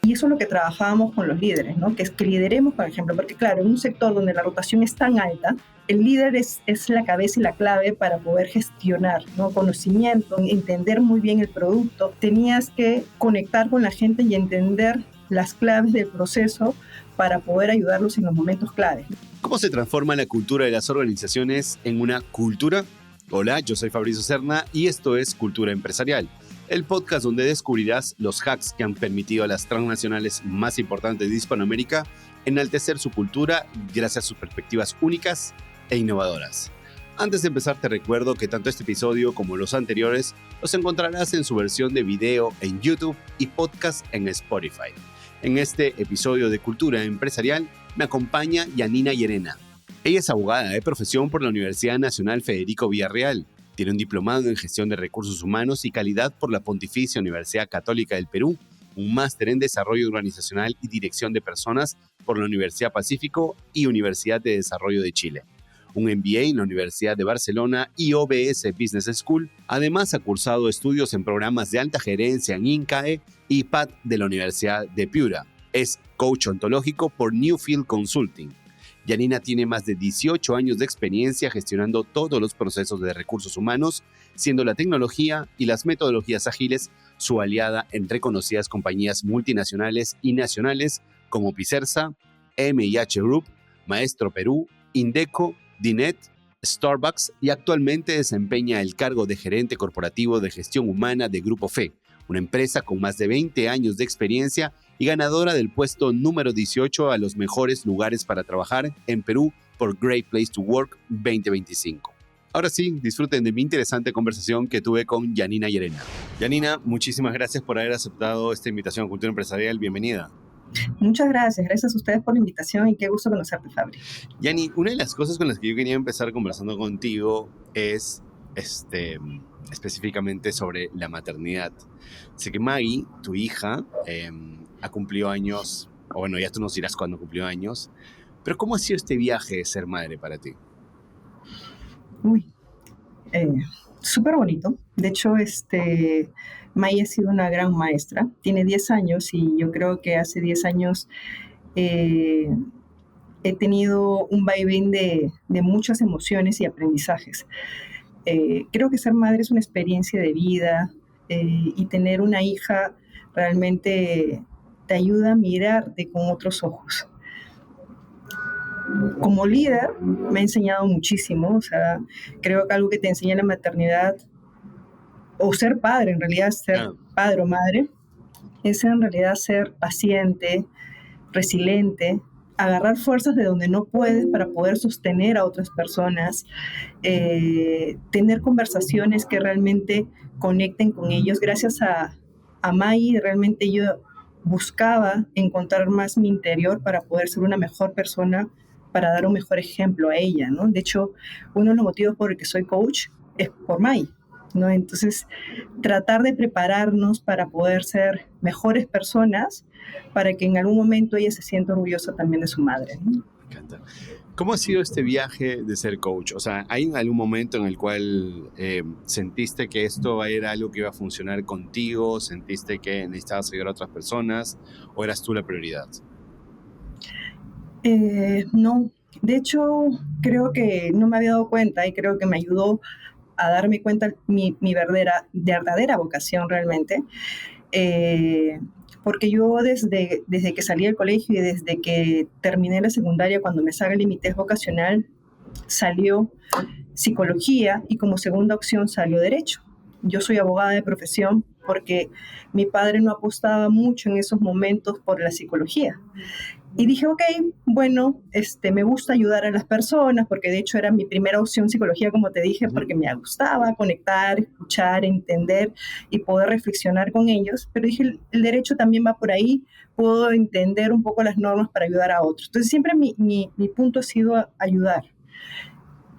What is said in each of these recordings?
Y eso es lo que trabajábamos con los líderes, ¿no? Que es que lideremos, por ejemplo, porque claro, en un sector donde la rotación es tan alta, el líder es la cabeza y la clave para poder gestionar, ¿no? Conocimiento, entender muy bien el producto. Tenías que conectar con la gente y entender las claves del proceso para poder ayudarlos en los momentos claves. ¿Cómo se transforma la cultura de las organizaciones en una cultura? Hola, yo soy Fabricio Serna y esto es Cultura Empresarial, el podcast donde descubrirás los hacks que han permitido a las transnacionales más importantes de Hispanoamérica enaltecer su cultura gracias a sus perspectivas únicas e innovadoras. Antes de empezar, te recuerdo que tanto este episodio como los anteriores los encontrarás en su versión de video en YouTube y podcast en Spotify. En este episodio de Cultura Empresarial me acompaña Yanina Llerena. Ella es abogada de profesión por la Universidad Nacional Federico Villarreal. Tiene un diplomado en Gestión de Recursos Humanos y Calidad por la Pontificia Universidad Católica del Perú, un máster en Desarrollo Organizacional y Dirección de Personas por la Universidad Pacífico y Universidad de Desarrollo de Chile, un MBA en la Universidad de Barcelona y OBS Business School. Además, ha cursado estudios en programas de alta gerencia en INCAE y PAD de la Universidad de Piura. Es coach ontológico por Newfield Consulting. Yanina tiene más de 18 años de experiencia gestionando todos los procesos de recursos humanos, siendo la tecnología y las metodologías ágiles su aliada en reconocidas compañías multinacionales y nacionales como Picersa, MIH Group, Maestro Perú, Indeco, Dinet, Starbucks, y actualmente desempeña el cargo de gerente corporativo de gestión humana de Grupo FE, una empresa con más de 20 años de experiencia y ganadora del puesto número 18 a los mejores lugares para trabajar en Perú por Great Place to Work 2025. Ahora sí, disfruten de mi interesante conversación que tuve con Yanina Llerena. Yanina, muchísimas gracias por haber aceptado esta invitación a Cultura Empresarial. Bienvenida. Muchas gracias. Gracias a ustedes por la invitación y qué gusto conocerte, Fabri. Yani, una de las cosas con las que yo quería empezar conversando contigo es específicamente sobre la maternidad. Sé que Maggie, tu hija, ha cumplido años, o bueno, ya tú nos dirás cuándo cumplió años, pero ¿cómo ha sido este viaje de ser madre para ti? Súper bonito. De hecho, May ha sido una gran maestra. Tiene 10 años y yo creo que hace 10 años eh, he tenido un vaivén de muchas emociones y aprendizajes. Creo que ser madre es una experiencia de vida y tener una hija realmente te ayuda a mirarte con otros ojos. Como líder me ha enseñado muchísimo, o sea, creo que algo que te enseña la maternidad o ser padre, en realidad ser padre o madre, es en realidad ser paciente, resiliente, agarrar fuerzas de donde no puedes para poder sostener a otras personas, tener conversaciones que realmente conecten con ellos. Gracias a Mai, realmente yo buscaba encontrar más mi interior para poder ser una mejor persona, para dar un mejor ejemplo a ella, ¿no? De hecho, uno de los motivos por el que soy coach es por Mai, ¿no? Entonces, tratar de prepararnos para poder ser mejores personas, para que en algún momento ella se sienta orgullosa también de su madre, ¿no? Me encanta. ¿Cómo ha sido este viaje de ser coach? O sea, ¿hay algún momento en el cual sentiste que esto era algo que iba a funcionar contigo? ¿Sentiste que necesitabas ayudar a otras personas? ¿O eras tú la prioridad? No, de hecho, creo que no me había dado cuenta y creo que me ayudó a darme cuenta mi verdadera vocación realmente. Porque yo desde que salí del colegio y desde que terminé la secundaria, cuando me salga mi test vocacional, salió psicología y como segunda opción salió derecho. Yo soy abogada de profesión porque mi padre no apostaba mucho en esos momentos por la psicología. Y dije, ok, bueno, me gusta ayudar a las personas, porque de hecho era mi primera opción psicología, como te dije, porque me gustaba conectar, escuchar, entender y poder reflexionar con ellos. Pero dije, el derecho también va por ahí, puedo entender un poco las normas para ayudar a otros. Entonces siempre mi punto ha sido ayudar.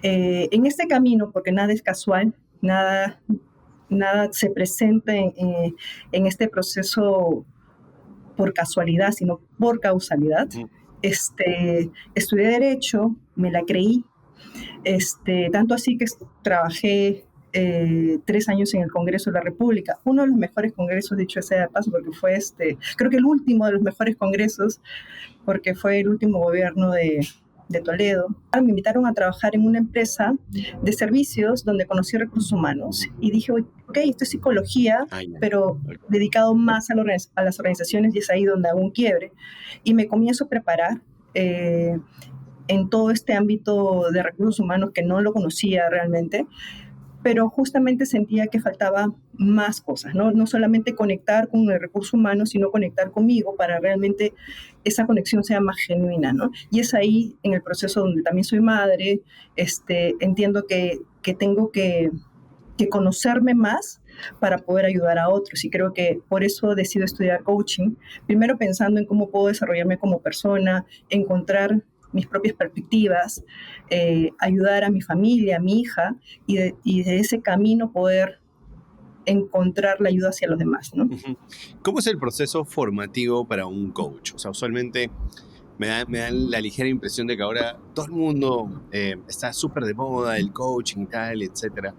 En este camino, porque nada es casual, nada se presenta en este proceso por casualidad, sino por causalidad. Estudié Derecho, me la creí, tanto así que trabajé 3 años en el Congreso de la República, uno de los mejores congresos, dicho sea de paso, porque fue creo que el último de los mejores congresos, porque fue el último gobierno de Toledo. Me invitaron a trabajar en una empresa de servicios donde conocí recursos humanos y dije, ok, esto es psicología, pero dedicado más a las organizaciones, y es ahí donde hago un quiebre. Y me comienzo a preparar en todo este ámbito de recursos humanos que no lo conocía realmente, pero justamente sentía que faltaba más cosas, ¿no? No solamente conectar con el recurso humano, sino conectar conmigo para realmente esa conexión sea más genuina, ¿no? Y es ahí, en el proceso donde también soy madre, entiendo que tengo que conocerme más para poder ayudar a otros, y creo que por eso decido estudiar coaching, primero pensando en cómo puedo desarrollarme como persona, encontrar mis propias perspectivas, ayudar a mi familia, a mi hija, y de ese camino poder encontrar la ayuda hacia los demás, ¿no? ¿Cómo es el proceso formativo para un coach? O sea, usualmente me da la ligera impresión de que ahora todo el mundo está súper de moda, el coaching y tal, etcétera.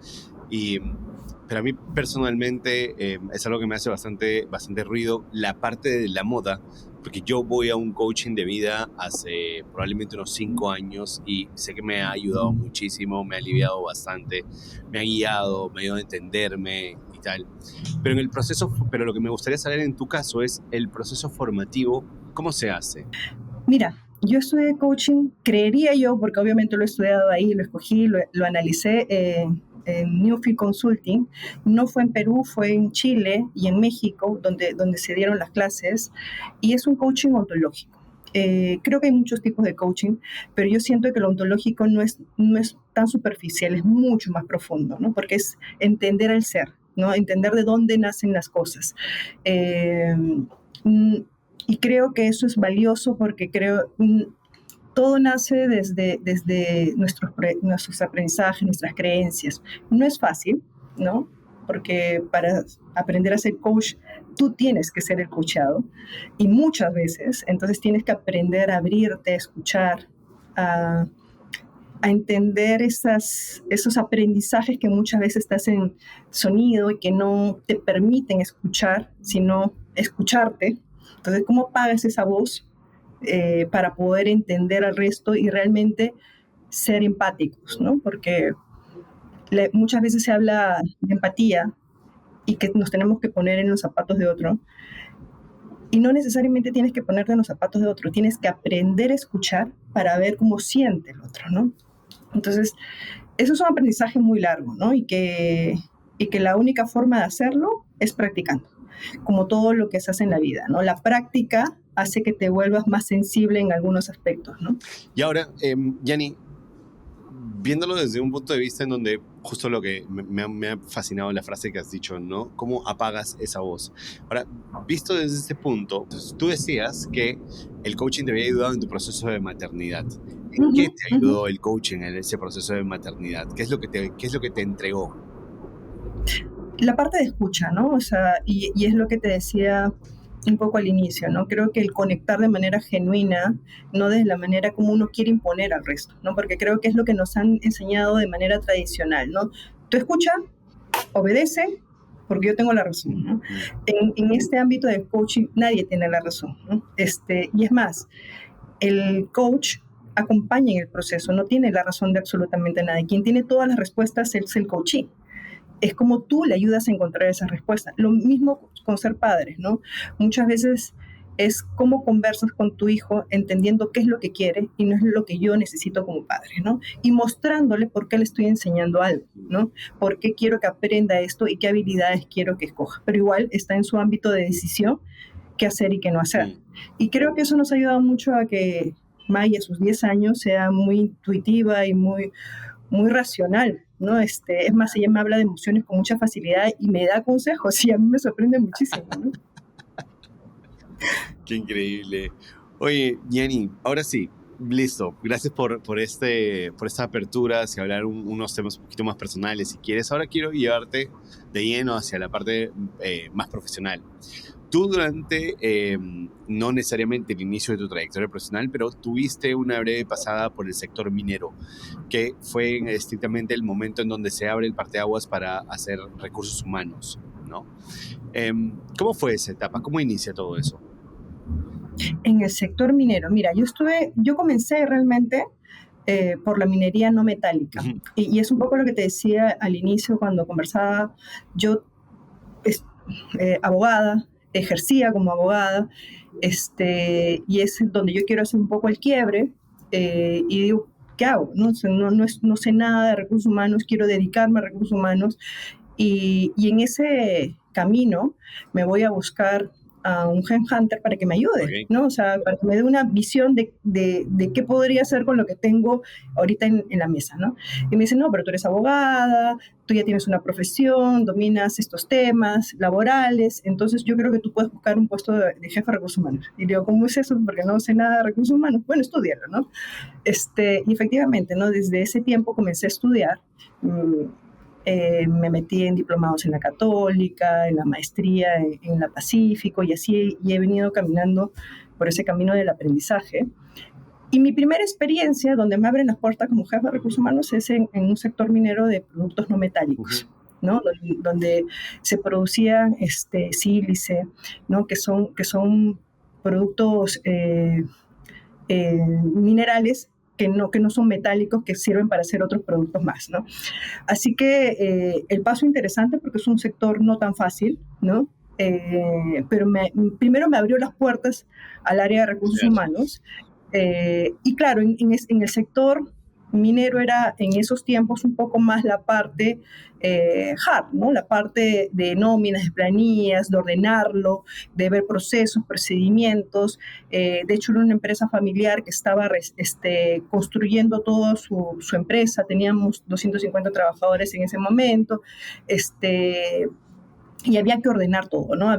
Pero a mí personalmente es algo que me hace bastante ruido la parte de la moda, porque yo voy a un coaching de vida hace probablemente unos 5 años y sé que me ha ayudado muchísimo, me ha aliviado bastante, me ha guiado, me ha ayudado a entenderme y tal. Pero pero lo que me gustaría saber en tu caso es el proceso formativo, ¿cómo se hace? Mira, yo estudié coaching, creería yo, porque obviamente lo he estudiado ahí, lo escogí, lo analicé en Newfield Consulting. No fue en Perú, fue en Chile y en México, donde se dieron las clases, y es un coaching ontológico. Creo que hay muchos tipos de coaching, pero yo siento que lo ontológico no es tan superficial, es mucho más profundo, ¿no? Porque es entender el ser, ¿no? Entender de dónde nacen las cosas. Y creo que eso es valioso porque todo nace desde nuestros aprendizajes, nuestras creencias. No es fácil, ¿no? Porque para aprender a ser coach, tú tienes que ser el coachado, y muchas veces, entonces tienes que aprender a abrirte, a escuchar, a entender esos aprendizajes que muchas veces estás en sonido y que no te permiten escuchar, sino escucharte. Entonces, ¿cómo apagas esa voz para poder entender al resto y realmente ser empáticos, ¿no? Porque muchas veces se habla de empatía y que nos tenemos que poner en los zapatos de otro, y no necesariamente tienes que ponerte en los zapatos de otro, tienes que aprender a escuchar para ver cómo siente el otro, ¿no? Entonces, eso es un aprendizaje muy largo, ¿no? Y que la única forma de hacerlo es practicando, como todo lo que se hace en la vida, ¿no? La práctica hace que te vuelvas más sensible en algunos aspectos, ¿no? Y ahora, Yanni, viéndolo desde un punto de vista en donde justo lo que me ha fascinado la frase que has dicho, ¿no? ¿Cómo apagas esa voz? Ahora, visto desde este punto, tú decías que el coaching te había ayudado en tu proceso de maternidad. ¿En qué te ayudó el coaching en ese proceso de maternidad? ¿Qué es lo que te entregó? La parte de escucha, ¿no? O sea, y es lo que te decía un poco al inicio, ¿no? Creo que el conectar de manera genuina, no de la manera como uno quiere imponer al resto, ¿no? Porque creo que es lo que nos han enseñado de manera tradicional, ¿no? Tú escucha, obedece, porque yo tengo la razón, ¿no? En este ámbito del coaching nadie tiene la razón, ¿no? Y es más, el coach acompaña en el proceso, no tiene la razón de absolutamente nada. Quien tiene todas las respuestas es el coachee. Es como tú le ayudas a encontrar esas respuestas. Lo mismo con ser padres, ¿no? Muchas veces es cómo conversas con tu hijo entendiendo qué es lo que quiere y no es lo que yo necesito como padre, ¿no? Y mostrándole por qué le estoy enseñando algo, ¿no? Por qué quiero que aprenda esto y qué habilidades quiero que escoja. Pero igual está en su ámbito de decisión qué hacer y qué no hacer. Y creo que eso nos ha ayudado mucho a que Maya a sus 10 años sea muy intuitiva y muy racional, ¿no? Es más, ella me habla de emociones con mucha facilidad y me da consejos, y a mí me sorprende muchísimo, ¿no? Qué increíble. Oye, Yanni, ahora sí, listo. Gracias por esta apertura hacia hablar unos temas un poquito más personales, si quieres. Ahora quiero llevarte de lleno hacia la parte más profesional. Tú durante, no necesariamente el inicio de tu trayectoria profesional, pero tuviste una breve pasada por el sector minero, que fue estrictamente el momento en donde se abre el parteaguas para hacer recursos humanos, ¿no? ¿Cómo fue esa etapa? ¿Cómo inicia todo eso? En el sector minero, mira, yo comencé realmente por la minería no metálica. Ujú. Y es un poco lo que te decía al inicio cuando conversaba. Yo, es, abogada, ejercía como abogada, y es donde yo quiero hacer un poco el quiebre, y digo, ¿qué hago? No sé nada de recursos humanos, quiero dedicarme a recursos humanos, y en ese camino me voy a buscar a un headhunter para que me ayude, Ok. ¿no? O sea, para que me dé una visión de qué podría hacer con lo que tengo ahorita en la mesa, ¿no? Y me dice, no, pero tú eres abogada, tú ya tienes una profesión, dominas estos temas laborales, entonces yo creo que tú puedes buscar un puesto de jefe de recursos humanos. Y digo, ¿cómo es eso? Porque no sé nada de recursos humanos. Bueno, estudiarlo, ¿no? Y efectivamente, ¿no? Desde ese tiempo comencé a estudiar. Me metí en diplomados en la Católica, en la maestría en la Pacífico, y así y he venido caminando por ese camino del aprendizaje. Y mi primera experiencia donde me abren las puertas como jefe de recursos humanos es en un sector minero de productos no metálicos, Uh-huh. ¿no? Donde se producían sílice, ¿no? Que son productos minerales que no son metálicos, que sirven para hacer otros productos más, ¿no? Así que el paso interesante porque es un sector no tan fácil, ¿no? Pero primero me abrió las puertas al área de recursos Claro. humanos. Y claro, en el sector minero era en esos tiempos un poco más la parte hard, ¿no? La parte de nóminas, de planillas, de ordenarlo, de ver procesos, procedimientos. De hecho, era una empresa familiar que estaba construyendo toda su empresa. Teníamos 250 trabajadores en ese momento. Y había que ordenar todo, ¿no?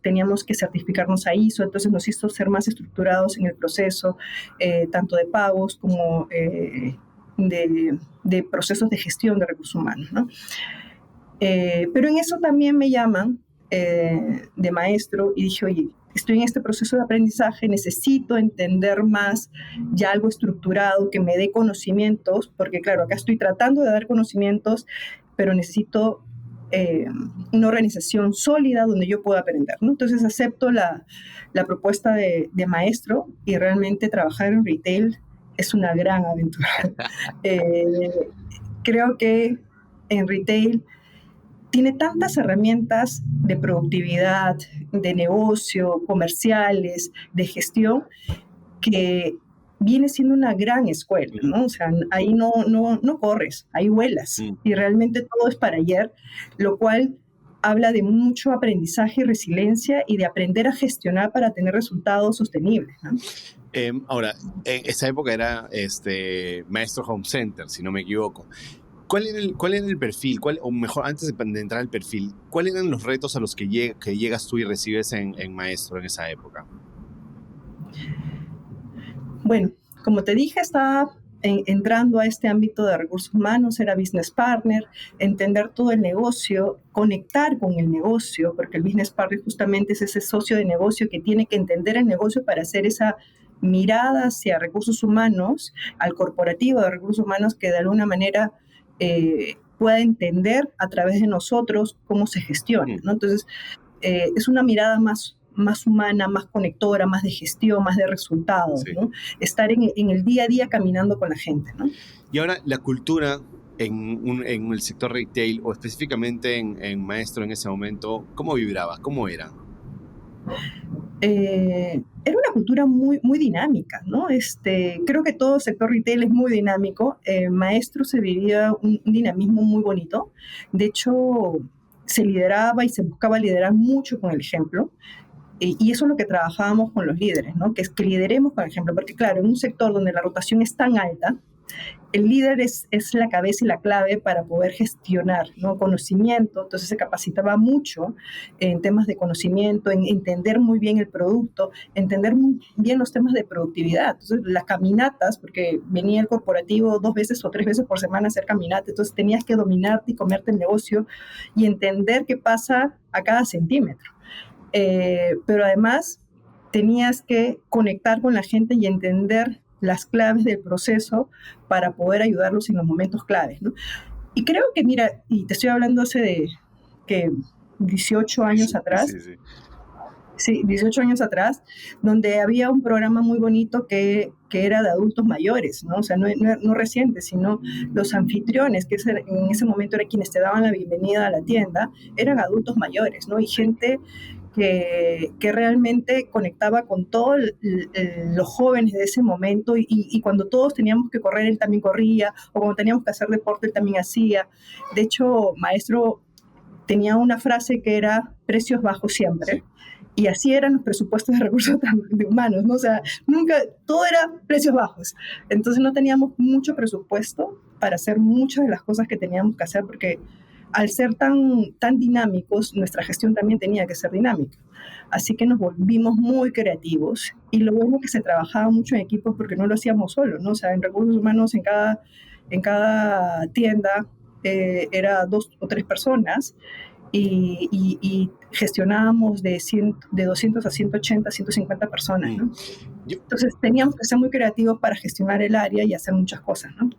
Teníamos que certificarnos a ISO, entonces nos hizo ser más estructurados en el proceso, tanto de pagos como de procesos de gestión de recursos humanos, ¿no? Pero en eso también me llaman de maestro y dije, oye, estoy en este proceso de aprendizaje, necesito entender más ya algo estructurado que me dé conocimientos, porque claro, acá estoy tratando de dar conocimientos, pero necesito una organización sólida donde yo pueda aprender, ¿no? Entonces acepto la propuesta de maestro y realmente trabajar en retail es una gran aventura. Creo que en retail tiene tantas herramientas de productividad, de negocio, comerciales, de gestión, que viene siendo una gran escuela, ¿no? O sea, ahí no corres, ahí vuelas. Y realmente todo es para ayer, lo cual habla de mucho aprendizaje y resiliencia y de aprender a gestionar para tener resultados sostenibles, ¿no? Ahora, en esa época era Maestro Home Center, si no me equivoco. ¿Cuál era el perfil? O mejor, antes de entrar al perfil, ¿cuáles eran los retos a los que llegas tú y recibes en Maestro en esa época? Bueno, como te dije, estaba entrando a este ámbito de recursos humanos, era business partner, entender todo el negocio, conectar con el negocio, porque el business partner justamente es ese socio de negocio que tiene que entender el negocio para hacer esa mirada hacia recursos humanos, al corporativo de recursos humanos, que de alguna manera pueda entender a través de nosotros cómo se gestiona, ¿no? Entonces, es una mirada más humana, más conectora, más de gestión, más de resultados, Sí. ¿no? Estar en el día a día caminando con la gente, ¿no? Y ahora, la cultura en el sector retail, o específicamente en Maestro en ese momento, ¿cómo vibraba? ¿Cómo era? Era una cultura muy dinámica, ¿no? Creo que todo sector retail es muy dinámico. Maestro se vivía un dinamismo muy bonito. De hecho, se lideraba y se buscaba liderar mucho con el ejemplo. Y eso es lo que trabajábamos con los líderes, ¿no? Que es que lideremos con el ejemplo, porque claro, en un sector donde la rotación es tan alta, el líder es la cabeza y la clave para poder gestionar, ¿no? Conocimiento, entonces se capacitaba mucho en temas de conocimiento, en entender muy bien el producto, entender muy bien los temas de productividad. Entonces las caminatas, porque venía el corporativo 2 veces o 3 veces por semana a hacer caminatas, entonces tenías que dominarte y comerte el negocio y entender qué pasa a cada centímetro. pero además tenías que conectar con la gente y entender las claves del proceso para poder ayudarlos en los momentos claves, ¿no? Y creo que, mira, y te estoy hablando hace de que 18 años atrás, Sí. sí, 18 años atrás, donde había un programa muy bonito que era de adultos mayores, ¿no? O sea, no recientes, sino los anfitriones, que en ese momento eran quienes te daban la bienvenida a la tienda, eran adultos mayores, ¿no? Y gente que realmente conectaba con todos los jóvenes de ese momento y cuando todos teníamos que correr, él también corría, o cuando teníamos que hacer deporte, él también hacía. De hecho, Maestro tenía una frase que era precios bajos siempre. Sí. Y así eran los presupuestos de recursos humanos, ¿no? O sea, nunca, todo era precios bajos. Entonces no teníamos mucho presupuesto para hacer muchas de las cosas que teníamos que hacer, porque al ser tan dinámicos, nuestra gestión también tenía que ser dinámica. Así que nos volvimos muy creativos y lo bueno es que se trabajaba mucho en equipos porque no lo hacíamos solos, ¿no? O sea, en recursos humanos en cada tienda era 2 o 3 personas y gestionábamos de 200 a 180, 150 personas, ¿no? Entonces teníamos que ser muy creativos para gestionar el área y hacer muchas cosas, ¿no?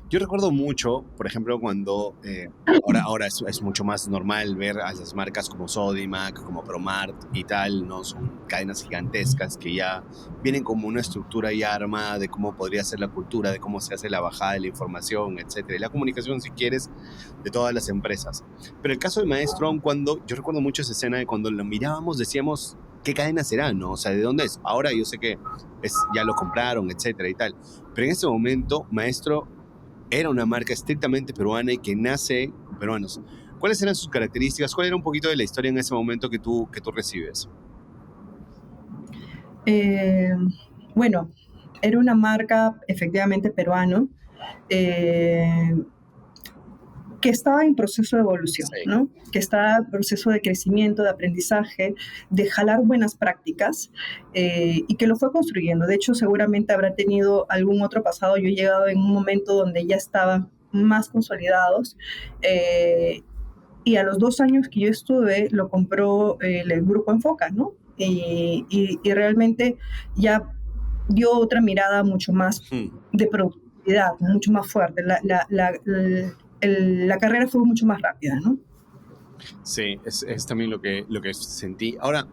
Yo recuerdo mucho, por ejemplo, cuando ahora es mucho más normal ver a las marcas como Sodimac, como Promart y tal, ¿no? Son cadenas gigantescas que ya vienen como una estructura ya armada de cómo podría ser la cultura, de cómo se hace la bajada de la información, etcétera, y la comunicación, si quieres, de todas las empresas. Pero el caso de Maestro, aun cuando yo recuerdo mucho esa escena de cuando lo mirábamos, decíamos, ¿qué cadena será, no? O sea, ¿de dónde es? Ahora yo sé que ya lo compraron, etcétera y tal. Pero en ese momento, Maestro era una marca estrictamente peruana y que nace con peruanos. ¿Cuáles eran sus características? ¿Cuál era un poquito de la historia en ese momento que tú recibes? Bueno, era una marca efectivamente peruana, eh, que estaba en proceso de evolución, Sí. ¿no? Que estaba en proceso de crecimiento, de aprendizaje, de jalar buenas prácticas y que lo fue construyendo. De hecho, seguramente habrá tenido algún otro pasado. Yo he llegado en un momento donde ya estaban más consolidados y a los 2 años que yo estuve lo compró el grupo Enfoca, ¿no? Y realmente ya dio otra mirada mucho más de productividad, mucho más fuerte. La carrera fue mucho más rápida, ¿no? Sí, es también lo que sentí. Ahora,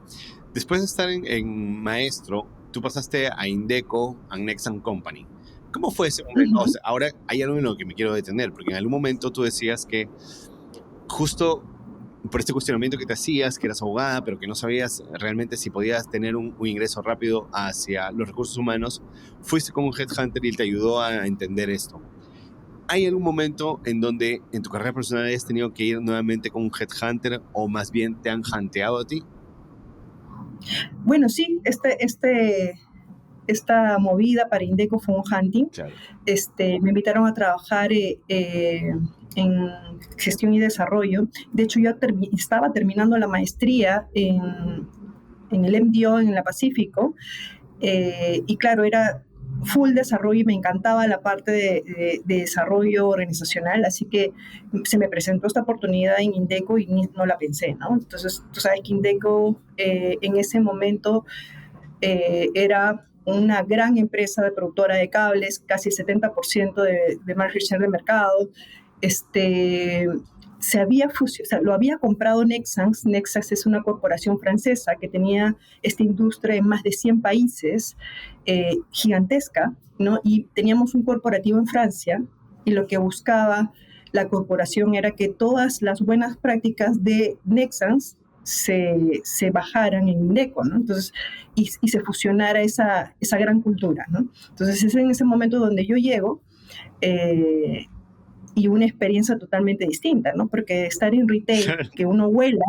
después de estar en Maestro, tú pasaste a Indeco, a Nexan Company. ¿Cómo fue ese momento? O sea, ahora hay algo en lo que me quiero detener, porque en algún momento tú decías que justo por este cuestionamiento que te hacías, que eras abogada, pero que no sabías realmente si podías tener un ingreso rápido hacia los recursos humanos, fuiste con un headhunter y él te ayudó a entender esto. ¿Hay algún momento en donde en tu carrera profesional hayas tenido que ir nuevamente con un headhunter o más bien te han hunteado a ti? Bueno, sí, esta movida para Indeco fue un hunting. Claro. Me invitaron a trabajar en gestión y desarrollo. De hecho, yo estaba terminando la maestría en el MDO en la Pacífico y claro, era full desarrollo y me encantaba la parte de desarrollo organizacional, así que se me presentó esta oportunidad en Indeco y no la pensé, ¿no? Entonces, tú sabes que Indeco en ese momento era una gran empresa de productora de cables, casi 70% de market share de mercado. Lo había comprado Nexans. Nexans es una corporación francesa que tenía esta industria en más de 100 países, gigantesca, ¿no? Y teníamos un corporativo en Francia y lo que buscaba la corporación era que todas las buenas prácticas de Nexans se bajaran en Indeco, ¿no? Entonces, y se fusionara esa gran cultura, ¿no? Entonces, es en ese momento donde yo llego y una experiencia totalmente distinta, ¿no? Porque estar en retail, que uno huela,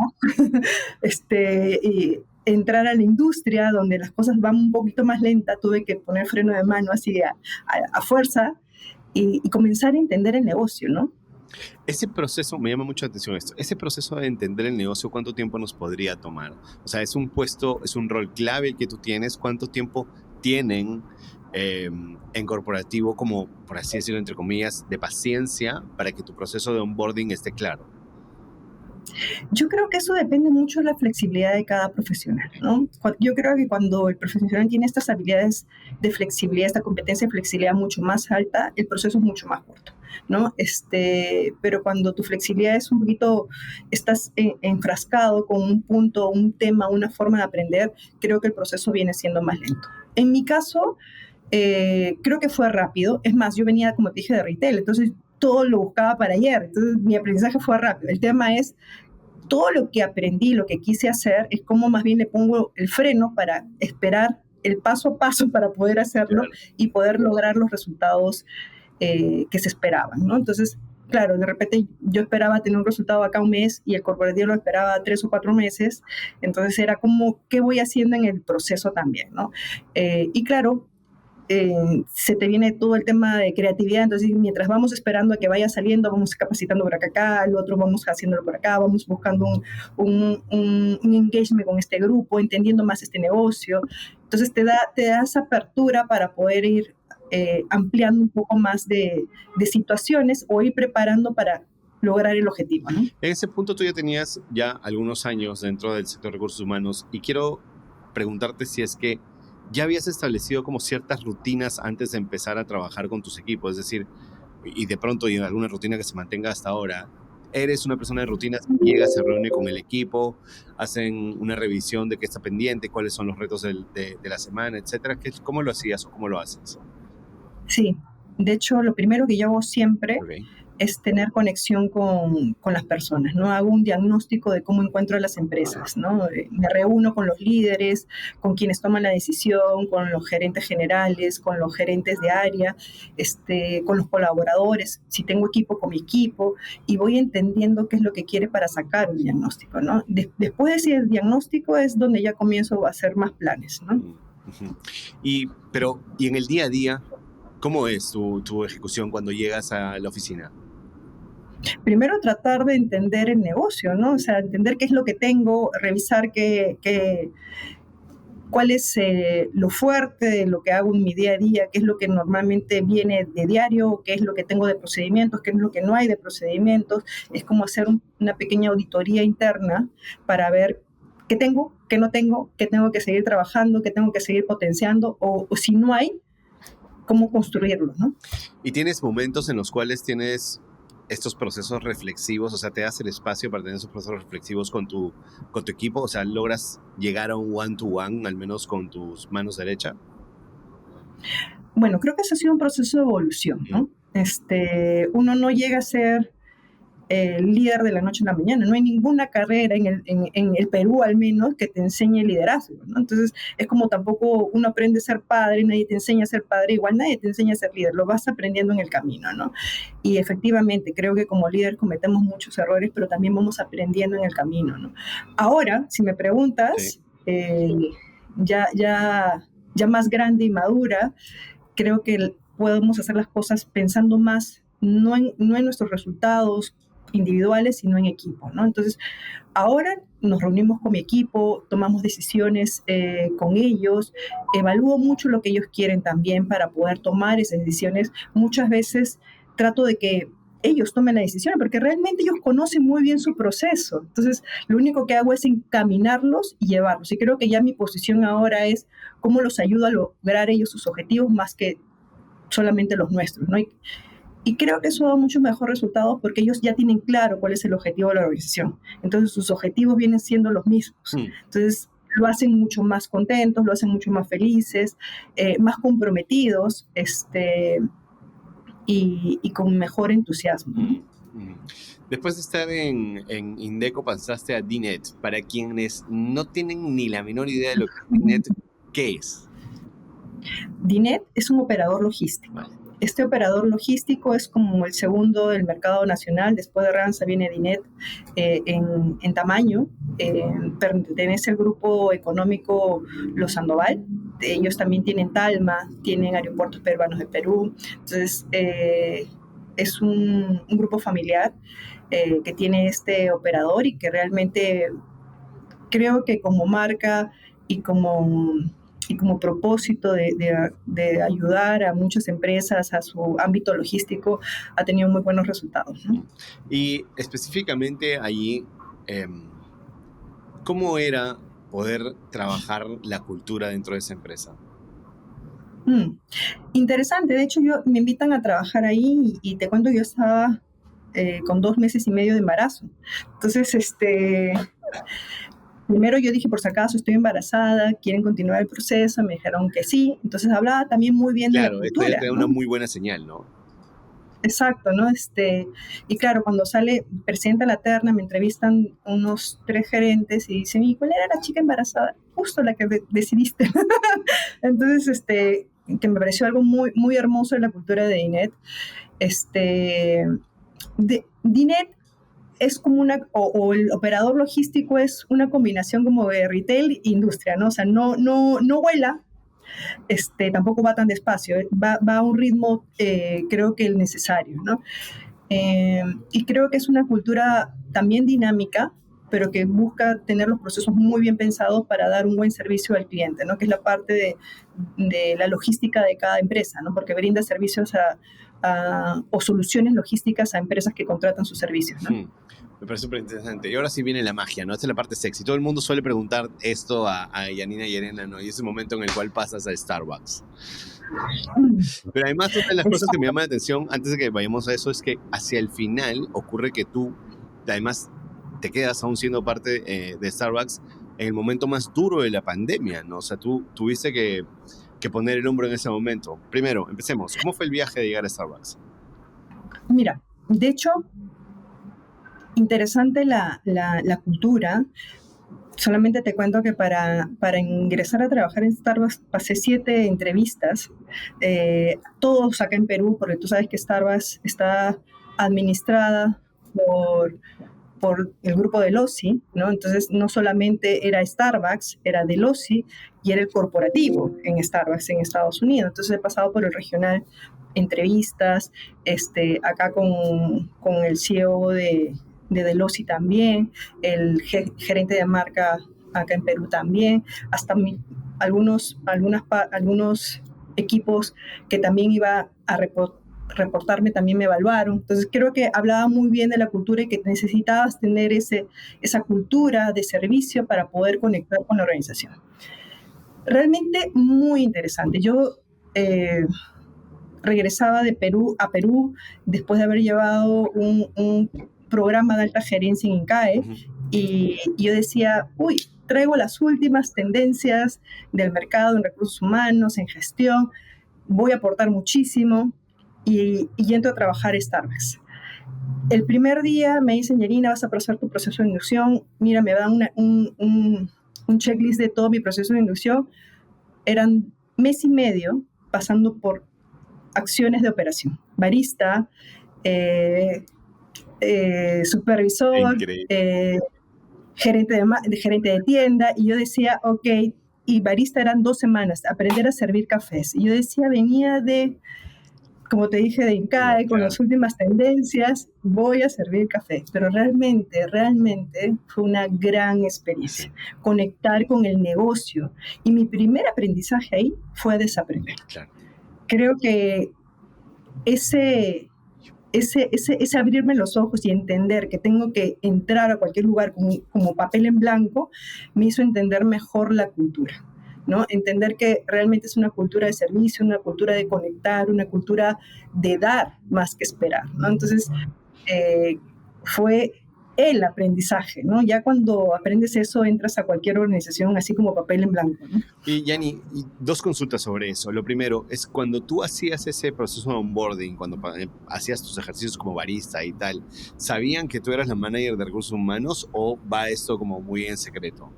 y entrar a la industria donde las cosas van un poquito más lenta, tuve que poner freno de mano así a fuerza y comenzar a entender el negocio, ¿no? Ese proceso, me llama mucho la atención esto, ese proceso de entender el negocio, ¿cuánto tiempo nos podría tomar? O sea, es un puesto, es un rol clave el que tú tienes, ¿cuánto tiempo tienen en corporativo como, por así decirlo, entre comillas, de paciencia para que tu proceso de onboarding esté claro? Yo creo que eso depende mucho de la flexibilidad de cada profesional, ¿no? Yo creo que cuando el profesional tiene estas habilidades de flexibilidad, esta competencia de flexibilidad mucho más alta, el proceso es mucho más corto, ¿no? Pero cuando tu flexibilidad es un poquito, estás enfrascado con un punto, un tema, una forma de aprender, creo que el proceso viene siendo más lento. En mi caso, creo que fue rápido. Es más, yo venía, como te dije, de retail, entonces todo lo buscaba para ayer. Entonces mi aprendizaje fue rápido. El tema es todo lo que aprendí, lo que quise hacer, es cómo más bien le pongo el freno para esperar el paso a paso para poder hacerlo y poder lograr los resultados que se esperaban, ¿no? Entonces, claro, de repente yo esperaba tener un resultado acá un mes y el corporativo lo esperaba 3 o 4 meses, entonces era como, ¿qué voy haciendo en el proceso también, ¿no? Y claro, se te viene todo el tema de creatividad, entonces mientras vamos esperando a que vaya saliendo, vamos capacitando por acá, el otro vamos haciéndolo por acá, vamos buscando un engagement con este grupo, entendiendo más este negocio, entonces te da esa apertura para poder ir ampliando un poco más de situaciones o ir preparando para lograr el objetivo, ¿no? En ese punto tú ya tenías ya algunos años dentro del sector de recursos humanos y quiero preguntarte si es que ya habías establecido como ciertas rutinas antes de empezar a trabajar con tus equipos, es decir, y de pronto y en alguna rutina que se mantenga hasta ahora, eres una persona de rutinas que llega, se reúne con el equipo, hacen una revisión de qué está pendiente, cuáles son los retos de la semana, etcétera. ¿Cómo lo hacías o cómo lo haces? Sí, de hecho, lo primero que yo hago siempre es tener conexión con las personas, ¿no? Hago un diagnóstico de cómo encuentro a las empresas, ¿no? Me reúno con los líderes, con quienes toman la decisión, con los gerentes generales, con los gerentes de área, con los colaboradores, si tengo equipo, con mi equipo, y voy entendiendo qué es lo que quiere para sacar un diagnóstico, ¿no? Después de ese diagnóstico es donde ya comienzo a hacer más planes, ¿no? Uh-huh. Y en el día a día, ¿cómo es tu ejecución cuando llegas a la oficina? Primero tratar de entender el negocio, ¿no? O sea, entender qué es lo que tengo, revisar cuál es lo fuerte de lo que hago en mi día a día, qué es lo que normalmente viene de diario, qué es lo que tengo de procedimientos, qué es lo que no hay de procedimientos. Es como hacer una pequeña auditoría interna para ver qué tengo, qué no tengo, qué tengo que seguir trabajando, qué tengo que seguir potenciando, o si no hay, cómo construirlo, ¿no? ¿Y tienes momentos en los cuales tienes estos procesos reflexivos, o sea, te das el espacio para tener esos procesos reflexivos con tu equipo? O sea, ¿logras llegar a un one-to-one, al menos con tus manos derechas? Bueno, creo que eso ha sido un proceso de evolución, ¿no? Uno no llega a ser líder de la noche a la mañana. No hay ninguna carrera en el Perú, al menos, que te enseñe liderazgo, ¿no? Entonces, es como tampoco uno aprende a ser padre, nadie te enseña a ser padre, igual nadie te enseña a ser líder, lo vas aprendiendo en el camino, ¿no? Y efectivamente, creo que como líder cometemos muchos errores, pero también vamos aprendiendo en el camino, ¿no? Ahora, si me preguntas, sí. Ya más grande y madura, creo que podemos hacer las cosas pensando más no en nuestros resultados individuales, sino en equipo, ¿no? Entonces, ahora nos reunimos con mi equipo, tomamos decisiones con ellos, evalúo mucho lo que ellos quieren también para poder tomar esas decisiones. Muchas veces trato de que ellos tomen la decisión, porque realmente ellos conocen muy bien su proceso. Entonces, lo único que hago es encaminarlos y llevarlos. Y creo que ya mi posición ahora es cómo los ayudo a lograr ellos sus objetivos más que solamente los nuestros, ¿no? Y creo que eso da muchos mejores resultados porque ellos ya tienen claro cuál es el objetivo de la organización. Entonces, sus objetivos vienen siendo los mismos. Entonces, lo hacen mucho más contentos, lo hacen mucho más felices, más comprometidos, y con mejor entusiasmo. Después de estar en Indeco, pasaste a DINET. Para quienes no tienen ni la menor idea de lo que es DINET, ¿qué es? DINET es un operador logístico. Vale. Este operador logístico es como el segundo del mercado nacional. Después de Ranza viene DINET en tamaño. Pertenece al grupo económico Los Sandoval. Ellos también tienen Talma, tienen Aeropuertos Peruanos de Perú. Entonces, es un grupo familiar que tiene este operador y que realmente creo que como marca y como propósito de ayudar a muchas empresas a su ámbito logístico, ha tenido muy buenos resultados, ¿no? Y específicamente allí, ¿cómo era poder trabajar la cultura dentro de esa empresa? Interesante, de hecho me invitan a trabajar ahí y te cuento que yo estaba con 2 meses y medio de embarazo. Entonces, primero yo dije, por si acaso estoy embarazada, quieren continuar el proceso, me dijeron que sí, entonces hablaba también muy bien de la Claro, esto ya cultura, te da una ¿no? muy buena señal, ¿no? Exacto, ¿no? Y claro, cuando presenta la terna, me entrevistan unos 3 gerentes y dicen, ¿y cuál era la chica embarazada? Justo la que decidiste. Entonces, que me pareció algo muy, muy hermoso de la cultura de Dinet. Dinet es como o el operador logístico es una combinación como de retail e industria, ¿no? O sea, no vuela, tampoco va tan despacio, va a un ritmo, creo que el necesario, ¿no? Y creo que es una cultura también dinámica, pero que busca tener los procesos muy bien pensados para dar un buen servicio al cliente, ¿no? Que es la parte de la logística de cada empresa, ¿no? Porque brinda servicios o soluciones logísticas a empresas que contratan sus servicios, ¿no? Me parece súper interesante. Y ahora sí viene la magia, ¿no? Esta es la parte sexy. Todo el mundo suele preguntar esto a Yanina y Elena, ¿no? Y es el momento en el cual pasas a Starbucks. Pero además, una de las cosas que me llama la atención, antes de que vayamos a eso, es que hacia el final ocurre que tú, además, te quedas aún siendo parte de Starbucks en el momento más duro de la pandemia, ¿no? O sea, tú tuviste que poner el hombro en ese momento. Primero, empecemos. ¿Cómo fue el viaje de llegar a Starbucks? Mira, de hecho, interesante la cultura. Solamente te cuento que para ingresar a trabajar en Starbucks pasé 7 entrevistas, todos acá en Perú, porque tú sabes que Starbucks está administrada por el grupo de LOSI, ¿no? Entonces no solamente era Starbucks, era de LOSI y era el corporativo en Starbucks en Estados Unidos. Entonces he pasado por el regional, entrevistas, acá con el CEO de Delosi también, el gerente de marca acá en Perú también, hasta algunos equipos que también iba a reportarme también me evaluaron. Entonces creo que hablaba muy bien de la cultura y que necesitabas tener esa cultura de servicio para poder conectar con la organización. Realmente muy interesante. Yo regresaba de Perú a Perú después de haber llevado un programa de alta gerencia en INCAE y yo decía, traigo las últimas tendencias del mercado en recursos humanos, en gestión, voy a aportar muchísimo y entro a trabajar en Starbucks. El primer día me dicen, Yarina, vas a pasar tu proceso de inducción, mira, me dan un checklist de todo mi proceso de inducción, eran mes y medio pasando por acciones de operación, barista, supervisor, gerente de tienda, y yo decía, ok, y barista eran 2 semanas, aprender a servir cafés. Y yo decía, venía como te dije, de INCAE, con las últimas tendencias, voy a servir café. Pero realmente fue una gran experiencia, conectar con el negocio. Y mi primer aprendizaje ahí fue desaprender. Claro. Creo que ese abrirme los ojos y entender que tengo que entrar a cualquier lugar como papel en blanco, me hizo entender mejor la cultura, ¿no? Entender que realmente es una cultura de servicio, una cultura de conectar, una cultura de dar más que esperar, ¿no? Entonces, fue el aprendizaje, ¿no? Ya cuando aprendes eso, entras a cualquier organización así como papel en blanco, ¿no? Y Yanni, 2 consultas sobre eso. Lo primero es cuando tú hacías ese proceso de onboarding, cuando hacías tus ejercicios como barista y tal, ¿sabían que tú eras la manager de recursos humanos o va esto como muy en secreto?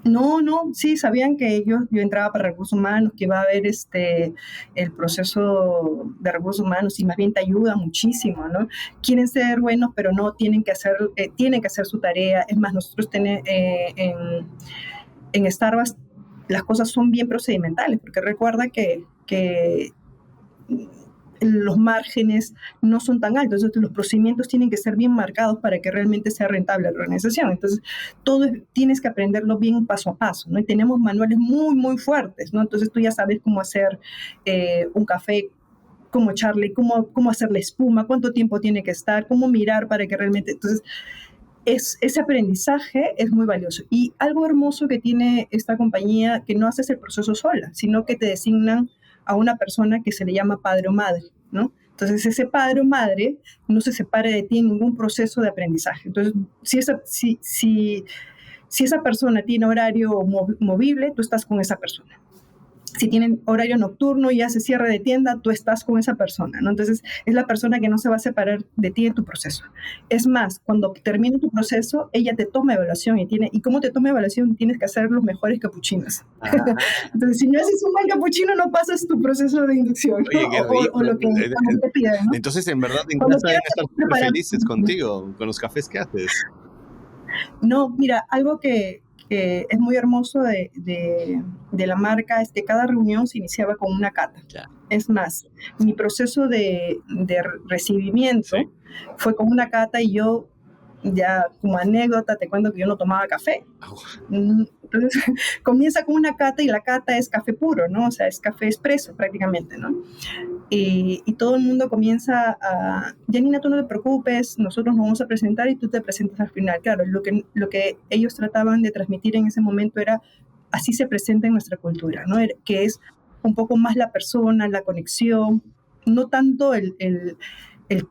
No, sí, sabían que yo entraba para recursos humanos, que iba a haber el proceso de recursos humanos y más bien te ayuda muchísimo, ¿no? Quieren ser buenos, pero no tienen que hacer su tarea. Es más, nosotros en Starbucks las cosas son bien procedimentales, porque recuerda que los márgenes no son tan altos, entonces los procedimientos tienen que ser bien marcados para que realmente sea rentable la organización. Entonces, tienes que aprenderlo bien paso a paso, ¿no? Y tenemos manuales muy, muy fuertes, ¿no? Entonces, tú ya sabes cómo hacer un café, cómo echarle, cómo hacerle espuma, cuánto tiempo tiene que estar, cómo mirar para que realmente... Entonces, ese aprendizaje es muy valioso. Y algo hermoso que tiene esta compañía, que no haces el proceso sola, sino que te designan a una persona que se le llama padre o madre, ¿no? Entonces, ese padre o madre no se separa de ti en ningún proceso de aprendizaje. Entonces, si esa persona tiene horario movible, tú estás con esa persona. Si tienen horario nocturno y hace cierre de tienda, tú estás con esa persona, ¿no? Entonces, es la persona que no se va a separar de ti en tu proceso. Es más, cuando termine tu proceso, ella te toma evaluación y ¿cómo te toma evaluación? Tienes que hacer los mejores capuchinos. Entonces, si no haces un buen capuchino, no pasas tu proceso de inducción, ¿no? Oye, qué rico. O lo que te piden, ¿no? Entonces, en verdad, en Cuando casa deben estar súper felices contigo, con los cafés que haces. No, mira, algo que es muy hermoso de la marca es que cada reunión se iniciaba con una cata. Ya. Es más, mi proceso de recibimiento fue con una cata y yo, ya como anécdota, te cuento que yo no tomaba café. Entonces, comienza con una cata y la cata es café puro, ¿no? O sea, es café expreso prácticamente, ¿no? Y todo el mundo comienza a, Janina, tú no te preocupes, nosotros nos vamos a presentar y tú te presentas al final. Claro, lo que ellos trataban de transmitir en ese momento era, así se presenta en nuestra cultura, ¿no? Que es un poco más la persona, la conexión, no tanto el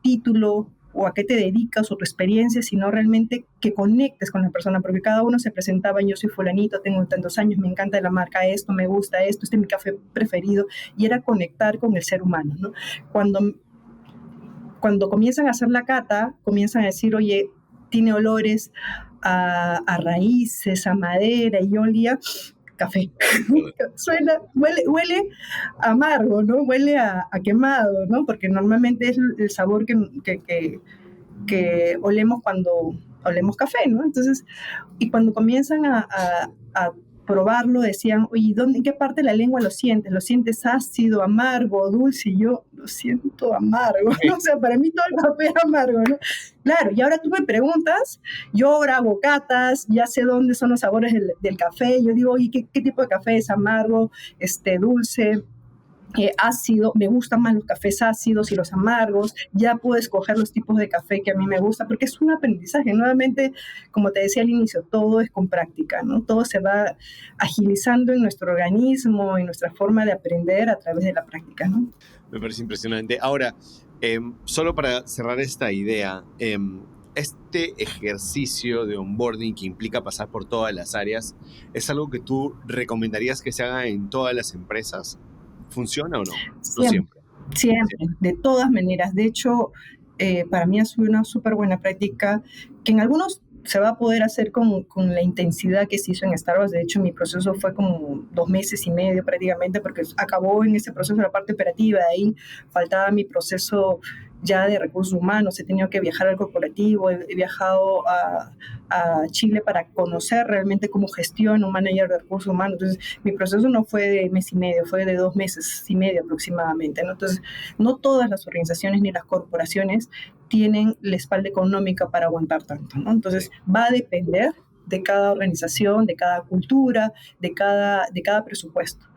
título o a qué te dedicas o tu experiencia, sino realmente que conectes con la persona, porque cada uno se presentaba, yo soy fulanito, tengo tantos años, me encanta la marca esto, me gusta esto, este es mi café preferido, y era conectar con el ser humano, ¿no? Cuando comienzan a hacer la cata, comienzan a decir, oye, tiene olores a raíces, a madera, y yo olía café. Huele amargo, ¿no? Huele a quemado, ¿no? Porque normalmente es el sabor que olemos cuando olemos café, ¿no? Entonces, y cuando comienzan a probarlo, decían, oye, ¿en qué parte de la lengua lo sientes? ¿Lo sientes ácido, amargo, dulce? Y yo lo siento amargo, ¿no? O sea, para mí todo el café es amargo, ¿no? Claro, y ahora tú me preguntas, yo ahora hago catas, ya sé dónde son los sabores del café, yo digo, oye, ¿qué tipo de café es amargo, dulce? Ácido, me gustan más los cafés ácidos y los amargos, ya puedo escoger los tipos de café que a mí me gusta, porque es un aprendizaje. Nuevamente, como te decía al inicio, todo es con práctica, ¿no? Todo se va agilizando en nuestro organismo, en nuestra forma de aprender a través de la práctica, ¿no? Me parece impresionante. Ahora, solo para cerrar esta idea, este ejercicio de onboarding que implica pasar por todas las áreas, ¿es algo que tú recomendarías que se haga en todas las empresas? ¿Funciona o no? Siempre, de todas maneras. De hecho, para mí ha sido una súper buena práctica que en algunos se va a poder hacer con la intensidad que se hizo en Starbucks. De hecho, mi proceso fue como 2 meses y medio prácticamente, porque acabó en ese proceso la parte operativa. De ahí faltaba mi proceso ya de recursos humanos. He tenido que viajar al corporativo, he viajado a Chile para conocer realmente cómo gestiona un manager de recursos humanos. Entonces, mi proceso no fue de mes y medio, fue de 2 meses y medio aproximadamente, ¿no? Entonces, no todas las organizaciones ni las corporaciones tienen la espalda económica para aguantar tanto, ¿no? Entonces, va a depender de cada organización, de cada cultura, de cada presupuesto.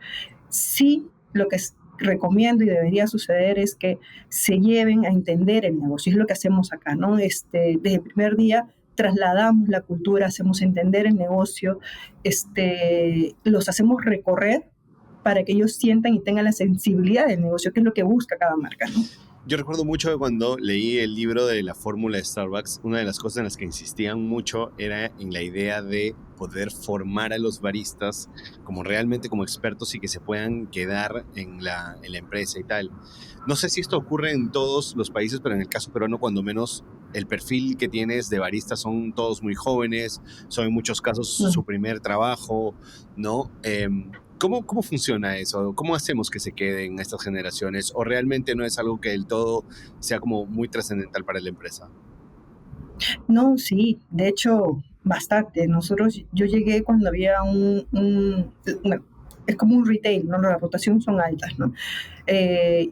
Sí, lo que recomiendo y debería suceder es que se lleven a entender el negocio. Es lo que hacemos acá, ¿no? Desde el primer día trasladamos la cultura, hacemos entender el negocio, los hacemos recorrer para que ellos sientan y tengan la sensibilidad del negocio, que es lo que busca cada marca, ¿no? Yo recuerdo mucho que cuando leí el libro de la fórmula de Starbucks, una de las cosas en las que insistían mucho era en la idea de poder formar a los baristas realmente como expertos y que se puedan quedar en la empresa y tal. No sé si esto ocurre en todos los países, pero en el caso peruano, cuando menos, el perfil que tienes de baristas son todos muy jóvenes, son en muchos casos su primer trabajo, ¿no? ¿Cómo funciona eso? ¿Cómo hacemos que se queden estas generaciones? ¿O realmente no es algo que del todo sea como muy trascendental para la empresa? No, sí, de hecho, bastante. Yo llegué cuando había es como un retail, ¿no? Las rotaciones son altas, ¿no?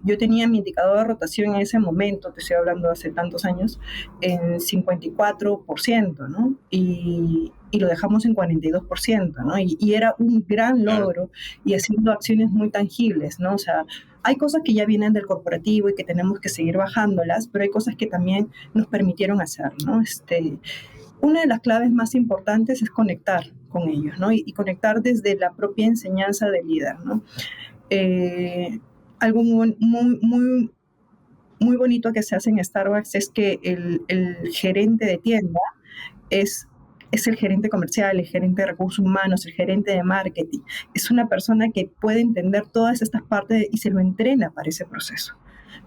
Yo tenía mi indicador de rotación en ese momento, te estoy hablando de hace tantos años, en 54%, ¿no? Y lo dejamos en 42%, ¿no? Y era un gran logro y haciendo acciones muy tangibles, ¿no? O sea, hay cosas que ya vienen del corporativo y que tenemos que seguir bajándolas, pero hay cosas que también nos permitieron hacer, ¿no? Una de las claves más importantes es conectar con ellos, ¿no? Y conectar desde la propia enseñanza del líder, ¿no? Eh, Algo muy bonito que se hace en Starbucks es que el gerente de tienda es, es el gerente comercial, el gerente de recursos humanos, el gerente de marketing. Es una persona que puede entender todas estas partes y se lo entrena para ese proceso,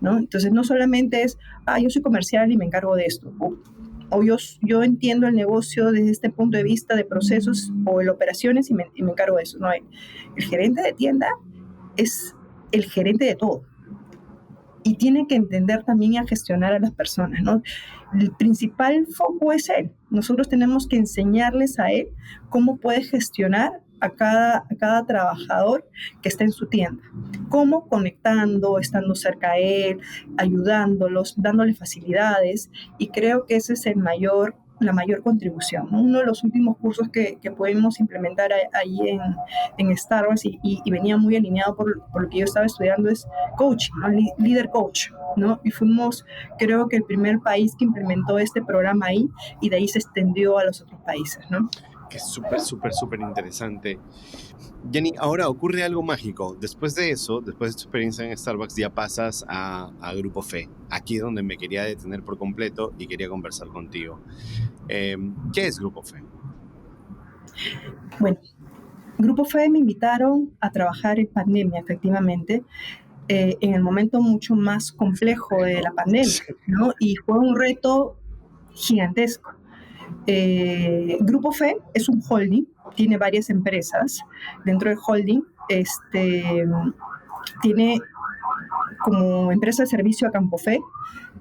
¿no? Entonces, no solamente es, yo soy comercial y me encargo de esto, o yo entiendo el negocio desde este punto de vista de procesos o de operaciones y me encargo de eso. No, el gerente de tienda es el gerente de todo y tiene que entender también a gestionar a las personas, ¿no? El principal foco es él. Nosotros tenemos que enseñarles a él cómo puede gestionar a cada trabajador que está en su tienda. Cómo conectando, estando cerca a él, ayudándolos, dándole facilidades. Y creo que ese es la mayor contribución, ¿no? Uno de los últimos cursos que pudimos implementar ahí en Starbucks y venía muy alineado por lo que yo estaba estudiando es coaching, ¿no? Líder coach, ¿no? Y fuimos, creo que el primer país que implementó este programa ahí y de ahí se extendió a los otros países, ¿no? Que es súper interesante. Jenny, ahora ocurre algo mágico. Después de eso, después de tu experiencia en Starbucks, ya pasas a Grupo Fe. Aquí es donde me quería detener por completo y quería conversar contigo. ¿Qué es Grupo Fe? Bueno, Grupo Fe me invitaron a trabajar en pandemia, efectivamente, en el momento mucho más complejo de la pandemia, ¿no? Y fue un reto gigantesco. Grupo Fe es un holding, tiene varias empresas. Dentro del holding tiene como empresa de servicio a Campo Fe,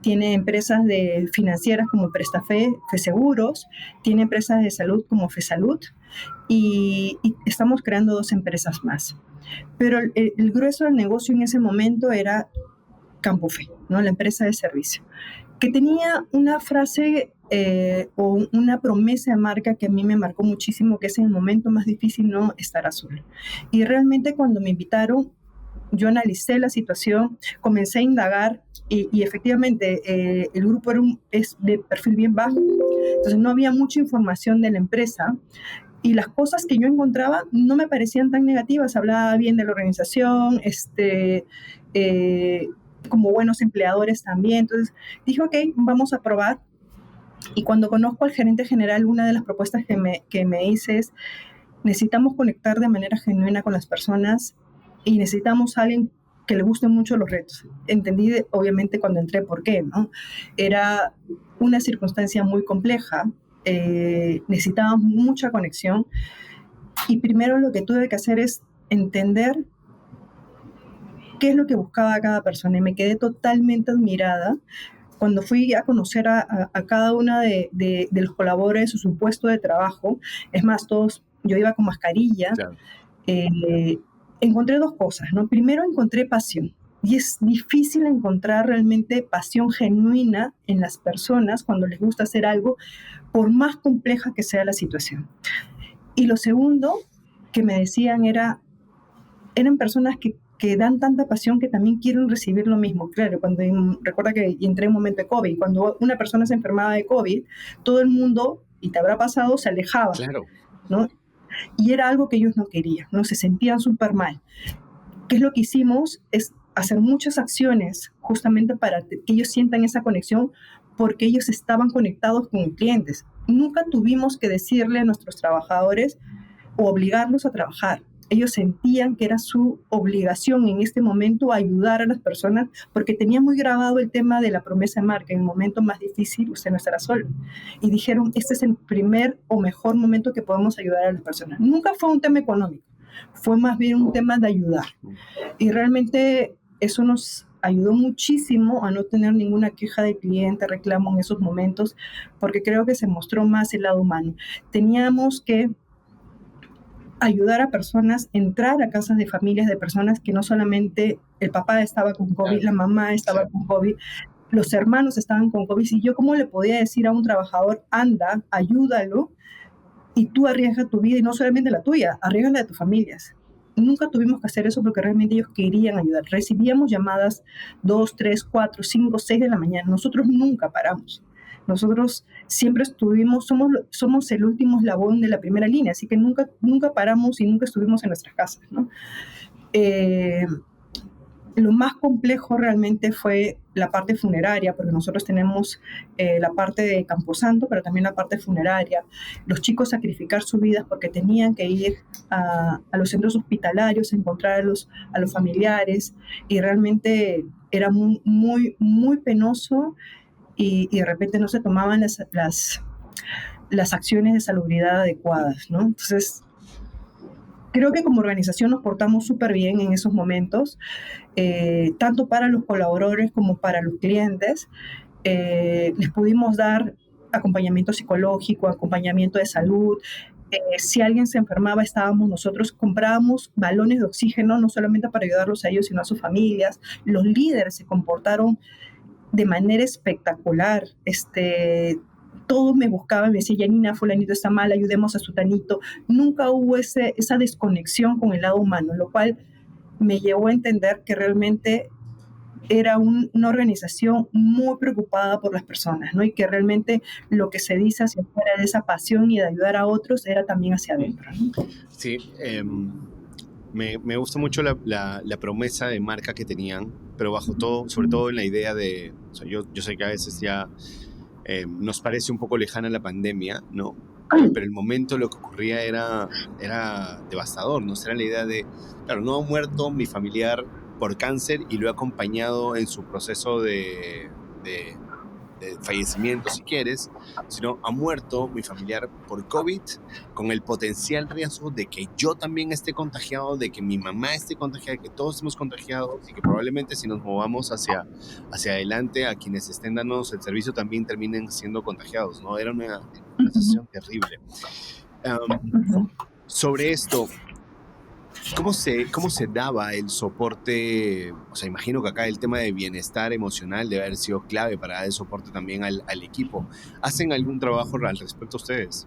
tiene empresas financieras como Prestafe, Feseguros, tiene empresas de salud como Fesalud y estamos creando 2 empresas más. Pero el grueso del negocio en ese momento era Campo Fe, ¿no? La empresa de servicio, que tenía una frase o una promesa de marca que a mí me marcó muchísimo, que es en el momento más difícil no estarás solo. Y realmente cuando me invitaron, yo analicé la situación, comencé a indagar y efectivamente el grupo es de perfil bien bajo, entonces no había mucha información de la empresa y las cosas que yo encontraba no me parecían tan negativas, hablaba bien de la organización, como buenos empleadores también, entonces dije, ok, vamos a probar. Y cuando conozco al gerente general, una de las propuestas que me hice es, necesitamos conectar de manera genuina con las personas y necesitamos a alguien que le gusten mucho los retos. Entendí, obviamente, cuando entré por qué, ¿no? Era una circunstancia muy compleja, necesitábamos mucha conexión y primero lo que tuve que hacer es entender qué es lo que buscaba cada persona y me quedé totalmente admirada cuando fui a conocer a cada una de los colaboradores, su puesto de trabajo. Es más, yo iba con mascarilla. Claro. Encontré 2 cosas, ¿no? Primero, encontré pasión. Y es difícil encontrar realmente pasión genuina en las personas cuando les gusta hacer algo, por más compleja que sea la situación. Y lo segundo que me decían eran personas que dan tanta pasión que también quieren recibir lo mismo. Claro, recuerda que entré en un momento de COVID, cuando una persona se enfermaba de COVID, todo el mundo, y te habrá pasado, se alejaba, Claro. ¿no? Y era algo que ellos no querían, ¿no? Se sentían súper mal. ¿Qué es lo que hicimos? Es hacer muchas acciones justamente para que ellos sientan esa conexión, porque ellos estaban conectados con clientes. Nunca tuvimos que decirle a nuestros trabajadores o obligarlos a trabajar. Ellos sentían que era su obligación en este momento ayudar a las personas porque tenía muy grabado el tema de la promesa de marca. En el momento más difícil usted no estará solo. Y dijeron, este es el primer o mejor momento que podemos ayudar a las personas. Nunca fue un tema económico, fue más bien un tema de ayudar. Y realmente eso nos ayudó muchísimo a no tener ninguna queja de cliente, reclamo en esos momentos, porque creo que se mostró más el lado humano. Teníamos que ayudar a personas, entrar a casas de familias de personas que no solamente el papá estaba con COVID, la mamá estaba con COVID, los hermanos estaban con COVID, y yo cómo le podía decir a un trabajador, anda, ayúdalo, y tú arriesgas tu vida, y no solamente la tuya, arriesgas la de tus familias. Nunca tuvimos que hacer eso porque realmente ellos querían ayudar. Recibíamos llamadas 2, 3, 4, 5, 6 de la mañana. Nosotros nunca paramos. Nosotros siempre somos el último eslabón de la primera línea, así que nunca paramos y nunca estuvimos en nuestras casas, ¿no? Lo más complejo realmente fue la parte funeraria, porque nosotros tenemos la parte de Camposanto, pero también la parte funeraria. Los chicos sacrificar sus vidas porque tenían que ir a los centros hospitalarios a encontrar a los familiares, y realmente era muy penoso, y de repente no se tomaban las acciones de salubridad adecuadas, ¿no? Entonces, creo que como organización nos portamos súper bien en esos momentos, tanto para los colaboradores como para los clientes. Les pudimos dar acompañamiento psicológico, acompañamiento de salud. Si alguien se enfermaba, nosotros comprábamos balones de oxígeno, no solamente para ayudarlos a ellos, sino a sus familias. Los líderes se comportaron de manera espectacular. Todos me buscaban, me decían, Yanina, fulanito está mal, ayudemos a sutanito. Nunca hubo esa desconexión con el lado humano, lo cual me llevó a entender que realmente era una organización muy preocupada por las personas, ¿no? Y que realmente lo que se dice hacia afuera de esa pasión y de ayudar a otros era también hacia adentro, ¿no? Sí, me gusta mucho la promesa de marca que tenían, pero bajo todo, sobre todo en la idea de, o sea, yo sé que a veces ya nos parece un poco lejana la pandemia, ¿no? Pero el momento lo que ocurría era devastador, ¿no? Era la idea de, claro, no ha muerto mi familiar por cáncer y lo he acompañado en su proceso de fallecimiento, si quieres, sino ha muerto mi familiar por COVID, con el potencial riesgo de que yo también esté contagiado, de que mi mamá esté contagiada, de que todos estemos contagiados, y que probablemente si nos movamos hacia adelante, a quienes estén dándonos el servicio también terminen siendo contagiados, ¿no? Era una situación terrible. Sobre esto, ¿cómo se daba el soporte? O sea, imagino que acá el tema de bienestar emocional debe haber sido clave para dar el soporte también al equipo. ¿Hacen algún trabajo al respecto ustedes?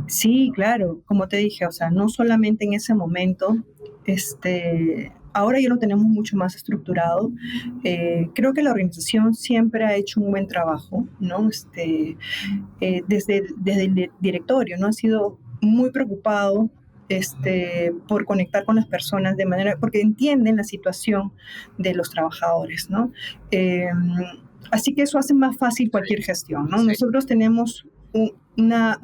Sí, claro, como te dije, o sea, no solamente en ese momento, ahora ya lo tenemos mucho más estructurado. Creo que la organización siempre ha hecho un buen trabajo, ¿no? Desde el directorio, ¿no? Ha sido muy preocupado por conectar con las personas de manera, porque entienden la situación de los trabajadores, ¿no? Así que eso hace más fácil cualquier gestión, ¿no? Sí. Nosotros tenemos una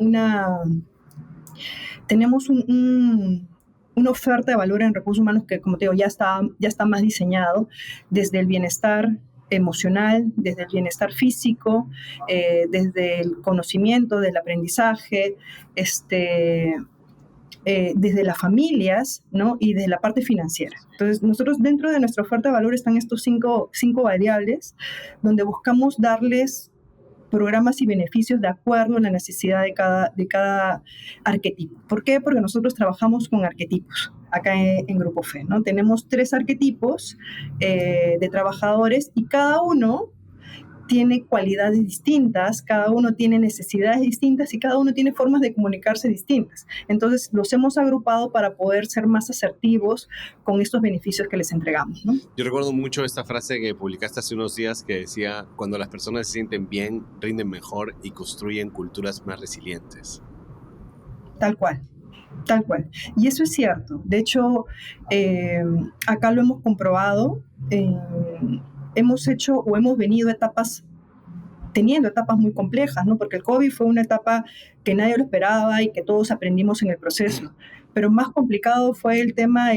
oferta de valor en recursos humanos que, como te digo, ya está más diseñado desde el bienestar emocional, desde el bienestar físico, desde el conocimiento, del aprendizaje, desde las familias, ¿no? Y desde la parte financiera. Entonces, nosotros dentro de nuestra oferta de valor están estos cinco variables, donde buscamos darles programas y beneficios de acuerdo a la necesidad de cada arquetipo. ¿Por qué? Porque nosotros trabajamos con arquetipos acá en Grupo FE, ¿no? Tenemos 3 arquetipos de trabajadores, y cada uno tiene cualidades distintas, cada uno tiene necesidades distintas y cada uno tiene formas de comunicarse distintas. Entonces, los hemos agrupado para poder ser más asertivos con estos beneficios que les entregamos, ¿no? Yo recuerdo mucho esta frase que publicaste hace unos días que decía, cuando las personas se sienten bien, rinden mejor y construyen culturas más resilientes. Tal cual. Tal cual. Y eso es cierto. De hecho, acá lo hemos comprobado. Hemos venido teniendo etapas muy complejas, ¿no? Porque el COVID fue una etapa que nadie lo esperaba y que todos aprendimos en el proceso. Pero más complicado fue el tema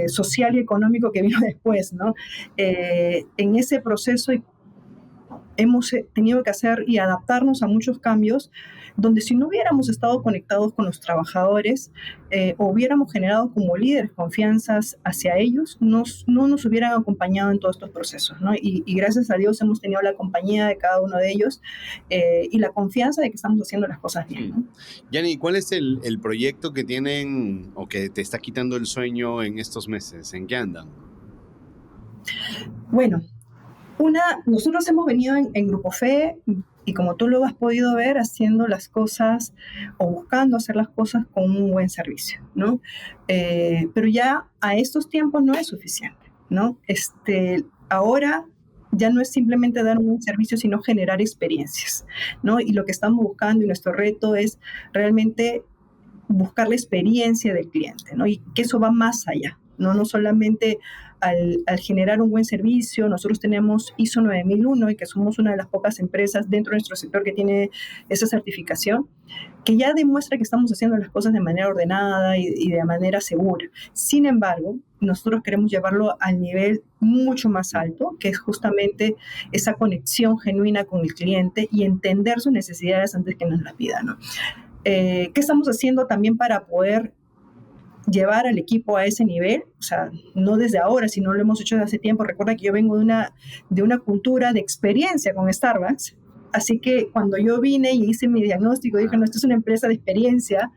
social y económico que vino después, ¿no? En ese proceso hemos tenido que hacer y adaptarnos a muchos cambios, donde si no hubiéramos estado conectados con los trabajadores o hubiéramos generado como líderes confianzas hacia ellos, no nos hubieran acompañado en todos estos procesos, ¿no? Y gracias a Dios hemos tenido la compañía de cada uno de ellos y la confianza de que estamos haciendo las cosas bien, ¿no? Yani, ¿cuál es el proyecto que tienen o que te está quitando el sueño en estos meses? ¿En qué andan? Bueno, nosotros hemos venido en Grupo FE, y como tú lo has podido ver, haciendo las cosas o buscando hacer las cosas con un buen servicio, ¿no? Pero ya a estos tiempos no es suficiente, ¿no? Ahora ya no es simplemente dar un buen servicio, sino generar experiencias, ¿no? Y lo que estamos buscando y nuestro reto es realmente buscar la experiencia del cliente, ¿no? Y que eso va más allá, no solamente al generar un buen servicio. Nosotros tenemos ISO 9001 y que somos una de las pocas empresas dentro de nuestro sector que tiene esa certificación, que ya demuestra que estamos haciendo las cosas de manera ordenada y de manera segura. Sin embargo, nosotros queremos llevarlo al nivel mucho más alto, que es justamente esa conexión genuina con el cliente y entender sus necesidades antes que nos las pida, ¿no? ¿Qué estamos haciendo también para poder llevar al equipo a ese nivel? O sea, no desde ahora, sino lo hemos hecho desde hace tiempo. Recuerda que yo vengo de una cultura de experiencia con Starbucks, así que cuando yo vine y hice mi diagnóstico, dije, no, esto es una empresa de experiencia.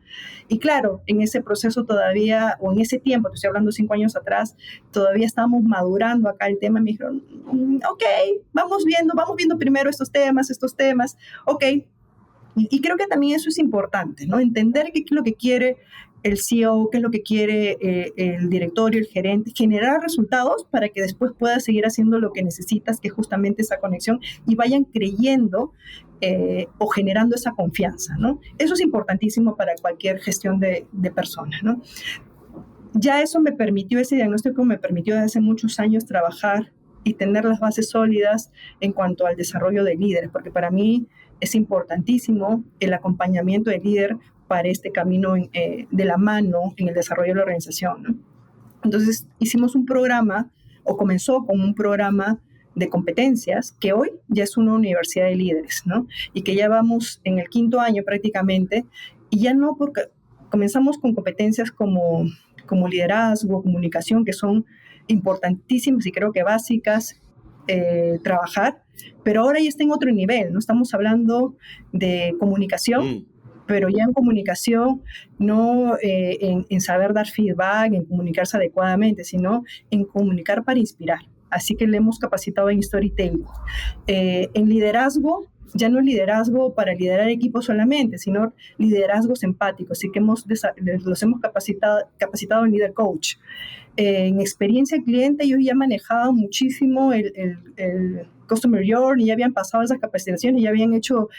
Y claro, en ese proceso todavía, o en ese tiempo, te estoy hablando 5 años atrás, todavía estábamos madurando acá el tema. Me dijeron, ok, vamos viendo primero estos temas, ok. Y creo que también eso es importante, ¿no? Entender qué es lo que quiere el CEO, qué es lo que quiere el directorio, el gerente, generar resultados para que después puedas seguir haciendo lo que necesitas, que es justamente esa conexión, y vayan creyendo o generando esa confianza, ¿no? Eso es importantísimo para cualquier gestión de personas, ¿no? Ya eso ese diagnóstico me permitió desde hace muchos años trabajar y tener las bases sólidas en cuanto al desarrollo de líderes, porque para mí es importantísimo el acompañamiento del líder para este camino de la mano en el desarrollo de la organización, ¿no? Entonces hicimos un programa, o comenzó con un programa de competencias, que hoy ya es una universidad de líderes, ¿no? Y que ya vamos en el 5º año prácticamente, y ya no porque comenzamos con competencias como liderazgo, comunicación, que son importantísimas y creo que básicas, trabajar, pero ahora ya está en otro nivel, no estamos hablando de comunicación, pero ya en comunicación, no en saber dar feedback, en comunicarse adecuadamente, sino en comunicar para inspirar. Así que le hemos capacitado en storytelling. En liderazgo, ya no es liderazgo para liderar equipos solamente, sino liderazgos empáticos. Así que los hemos capacitado en líder coach. En experiencia cliente, ellos ya manejaban muchísimo el Customer Journey, ya habían pasado esas capacitaciones, ya habían hecho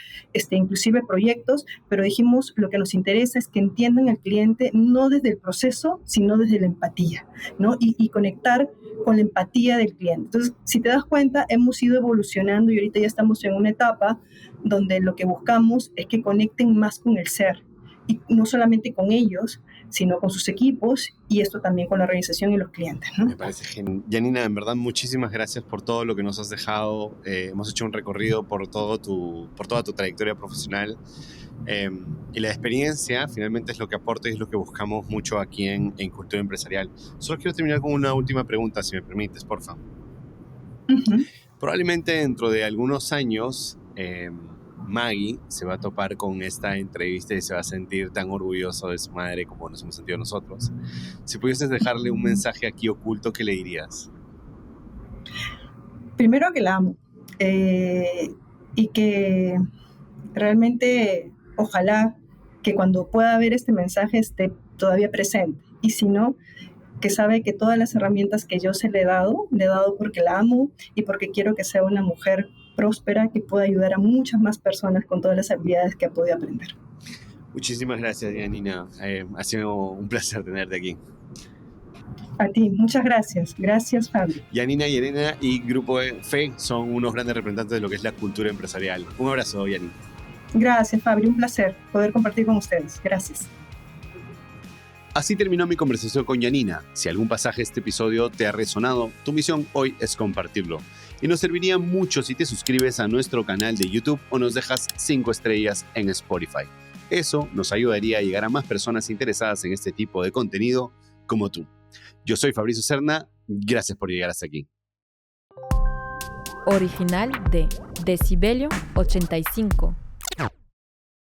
inclusive proyectos, pero dijimos, lo que nos interesa es que entiendan al cliente no desde el proceso, sino desde la empatía, ¿no? Y conectar con la empatía del cliente. Entonces, si te das cuenta, hemos ido evolucionando y ahorita ya estamos en una etapa donde lo que buscamos es que conecten más con el ser, y no solamente con ellos, sino con sus equipos, y esto también con la organización y los clientes, ¿no? Me parece genial. Janina, en verdad, muchísimas gracias por todo lo que nos has dejado. Hemos hecho un recorrido por toda tu trayectoria profesional. Y la experiencia finalmente es lo que aporta y es lo que buscamos mucho aquí en Cultura Empresarial. Solo quiero terminar con una última pregunta, si me permites, porfa. Uh-huh. Probablemente dentro de algunos años Maggie se va a topar con esta entrevista y se va a sentir tan orgulloso de su madre como nos hemos sentido nosotros. Si pudieses dejarle un mensaje aquí oculto, ¿qué le dirías? Primero, que la amo, y que realmente ojalá que cuando pueda ver este mensaje esté todavía presente, y si no, que sabe que todas las herramientas que yo le he dado porque la amo y porque quiero que sea una mujer próspera que pueda ayudar a muchas más personas con todas las habilidades que ha podido aprender. Muchísimas gracias, Janina. Ha sido un placer tenerte aquí. A ti, muchas gracias. Gracias, Fabio. Janina y Elena y Grupo FE son unos grandes representantes de lo que es la cultura empresarial. Un abrazo, Janina. Gracias, Fabio. Un placer poder compartir con ustedes. Gracias. Así terminó mi conversación con Janina. Si algún pasaje de este episodio te ha resonado, tu misión hoy es compartirlo. Y nos serviría mucho si te suscribes a nuestro canal de YouTube o nos dejas 5 estrellas en Spotify. Eso nos ayudaría a llegar a más personas interesadas en este tipo de contenido como tú. Yo soy Fabricio Serna. Gracias por llegar hasta aquí. Original de Decibelio 85.